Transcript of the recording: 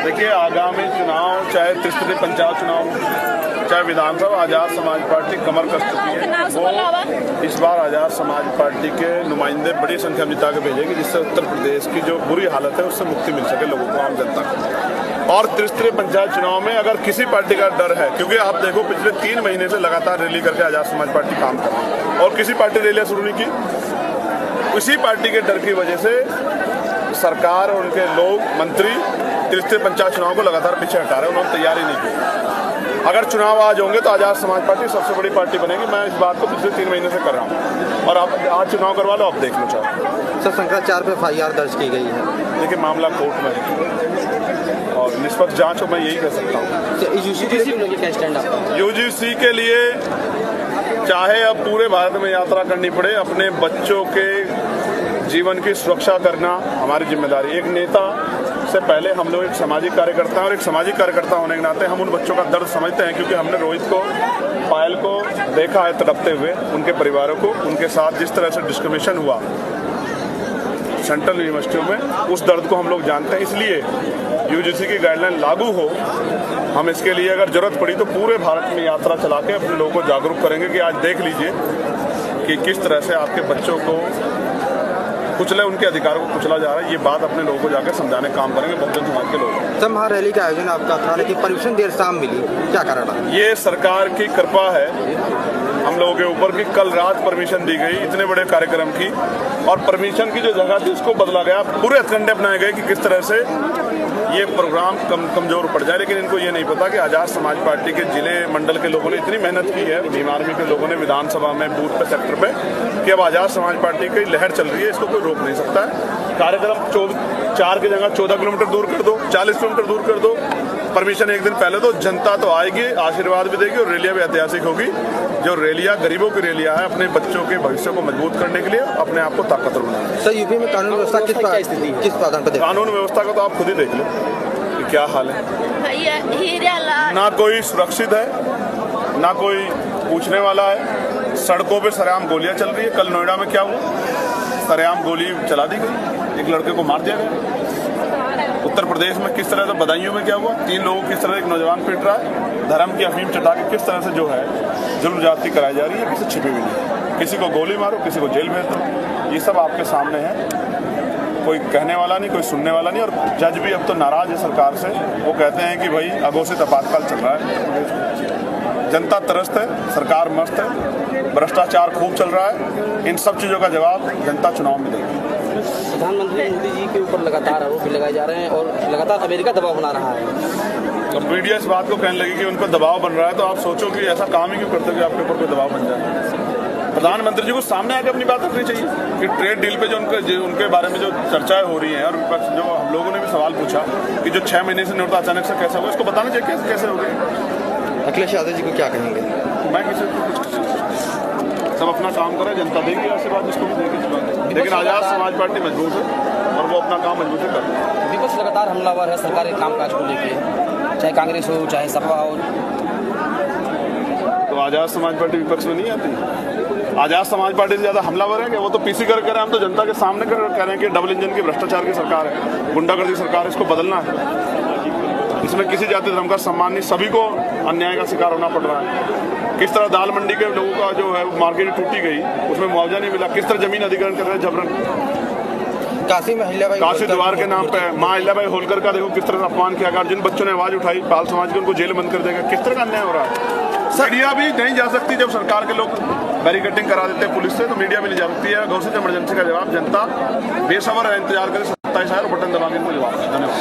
देखिए, आगामी चुनाव, चाहे त्रिस्तरीय पंचायत चुनाव, चाहे विधानसभा, आजाद समाज पार्टी कमर कस चुकी है। वो इस बार आजाद समाज पार्टी के नुमाइंदे बड़ी संख्या में जिता के भेजेगी, जिससे उत्तर प्रदेश की जो बुरी हालत है उससे मुक्ति मिल सके लोगों को, आम जनता को। और त्रिस्तरीय पंचायत चुनाव में अगर किसी पार्टी का डर है, क्योंकि आप देखो पिछले 3 महीने से लगातार रैली करके आजाद समाज पार्टी काम कर रही है और किसी पार्टी रैलियां शुरू नहीं की। उसी पार्टी के डर की वजह से सरकार और उनके लोग, मंत्री त्रिस्तरीय पंचायत चुनाव को लगातार पीछे हटा रहे हैं। उन्होंने तैयारी नहीं की। अगर चुनाव आज होंगे तो आजाद समाज पार्टी सबसे बड़ी पार्टी बनेगी। मैं इस बात को पिछले 3 महीने से कर रहा हूँ और आप आज चुनाव करवा लो, आप देख लो। चाहे सर, शंकराचार्य पे FIR दर्ज की गई है। देखिए, मामला कोर्ट में है और निष्पक्ष जांच हो, मैं यही कह सकता हूँ। यूजीसी के लिए चाहे अब पूरे भारत में यात्रा करनी पड़े, अपने बच्चों के जीवन की सुरक्षा करना हमारी जिम्मेदारी। एक नेता से पहले हम लोग एक सामाजिक कार्यकर्ता हैं और एक सामाजिक कार्यकर्ता होने के नाते हम उन बच्चों का दर्द समझते हैं, क्योंकि हमने रोहित को, पायल को देखा है तड़पते हुए, उनके परिवारों को, उनके साथ जिस तरह से डिस्क्रिमिनेशन हुआ सेंट्रल यूनिवर्सिटियों में, उस दर्द को हम लोग जानते हैं। इसलिए यूजीसी की गाइडलाइन लागू हो, हम इसके लिए अगर जरूरत पड़ी तो पूरे भारत में यात्रा चला के अपने लोगों को जागरूक करेंगे कि आज देख लीजिए कि किस तरह से आपके बच्चों को कुचले, उनके अधिकारों को कुचला जा रहा है। ये बात अपने लोगों को जाकर समझाने का काम करेंगे बहुजन समाज के लोग। सर, महारैली का आयोजन आपका था, लेकिन परमिशन देर शाम मिली, क्या कारण है? ये सरकार की कृपा है हम लोगों के ऊपर कि कल रात परमिशन दी गई इतने बड़े कार्यक्रम की, और परमिशन की जो जगह थी उसको बदला गया। पूरे हथकंडे अपनाए गए कि किस तरह से ये प्रोग्राम कमजोर पड़ जाए। लेकिन इनको ये नहीं पता कि आजाद समाज पार्टी के जिले मंडल के लोगों ने इतनी मेहनत की है, भीम आर्मी के लोगों ने विधानसभा में, बूथ पे, सेक्टर पे, कि अब आजाद समाज पार्टी की लहर चल रही है, इसको कोई रोक नहीं सकता है। कार्यक्रम 4 की जगह 14 किलोमीटर दूर कर दो, 40 किलोमीटर दूर कर दो, परमिशन एक दिन पहले दो, जनता तो आएगी, आशीर्वाद भी देगी और रैलियां भी ऐतिहासिक होगी। जो रैलियां गरीबों की रैलियां है, अपने बच्चों के भविष्य को मजबूत करने के लिए, अपने आप को ताकतवर बनाने। सर, यूपी में कानून व्यवस्था किस आधार पर? कानून व्यवस्था का तो आप खुद ही देख लो कि क्या हाल है। ना कोई सुरक्षित है, ना कोई पूछने वाला है। सड़कों पे सरेआम गोलियां चल रही है। कल नोएडा में क्या हुआ? सरेआम गोली चला दी गई, एक लड़के को मार दिया गया। उत्तर प्रदेश में किस तरह से बदायूं में क्या हुआ? 3 लोगों किस तरह एक नौजवान पीट रहा है, धर्म की अफीम चटा के किस तरह से जो है जुल्म ज्यादती कराई जा रही है, किसी छिपी हुई नहीं। किसी को गोली मारो, किसी को जेल भेज दो, ये सब आपके सामने है। कोई कहने वाला नहीं, कोई सुनने वाला नहीं। और जज भी अब तो नाराज है सरकार से। वो कहते हैं कि भाई अघोषित आपातकाल चल रहा है, जनता त्रस्त है, सरकार मस्त है, भ्रष्टाचार खूब चल रहा है। इन सब चीज़ों का जवाब जनता चुनाव में देगी। प्रधानमंत्री मोदी जी के ऊपर लगातार आरोप भी लगाए जा रहे हैं और लगातार अमेरिका दबाव बना रहा है। तो मीडिया इस बात को कहने लगी कि उन पर दबाव बन रहा है, तो आप सोचो कि ऐसा काम ही क्यों करते हो कि आपके ऊपर कोई दबाव बन जाए। प्रधानमंत्री जी को सामने आकर अपनी बात रखनी चाहिए कि ट्रेड डील पे जो उनके बारे में जो चर्चाएं हो रही हैं, और जो हम लोगों ने भी सवाल पूछा कि जो 6 महीने से नहीं होता, अचानक से कैसा हुआ, इसको बताना चाहिए कैसे हो गई। अखिलेश यादव जी को क्या कहेंगे? मैं किसी को सब अपना काम करे, जनता देगी आशीर्वाद, जिसको भी देगी। लेकिन आजाद समाज पार्टी मजबूत है और वो अपना काम मजबूत से कर रही है। विपक्ष लगातार हमलावर है सरकारी कामकाज को लेकर, चाहे कांग्रेस हो चाहे सपा हो। तो आजाद समाज पार्टी विपक्ष में नहीं आती। आजाद समाज पार्टी से ज्यादा हमलावर है कि वो तो पीसी कर रहे हैं। हम तो जनता के सामने कह रहे हैं कि डबल इंजन की भ्रष्टाचार की सरकार है, गुंडागर्दी सरकार है, इसको बदलना है। इसमें किसी जाति धर्म का सम्मान नहीं, सभी को अन्याय का शिकार होना पड़ रहा है। किस तरह दाल मंडी के लोगों का जो है मार्केट टूटी गई, उसमें मुआवजा नहीं मिला। किस तरह जमीन अधिग्रहण कर रहे हैं जबरन। काशी द्वार के नाम पे माँ अहिल्याबाई होलकर का देखो किस तरह से अपमान किया गया। जिन बच्चों ने आवाज उठाई पाल समाज के, उनको जेल बंद कर देगा। किस तरह का अन्याय हो रहा है। मीडिया भी नहीं जा सकती जब सरकार के लोग बैरिकेडिंग करा देते हैं पुलिस से, तो मीडिया भी नहीं जा सकती है। घोषित इमरजेंसी का जवाब जनता बेसब्र है, इंतजार करे 27 और बटन दबा के इनको जवाब। धन्यवाद।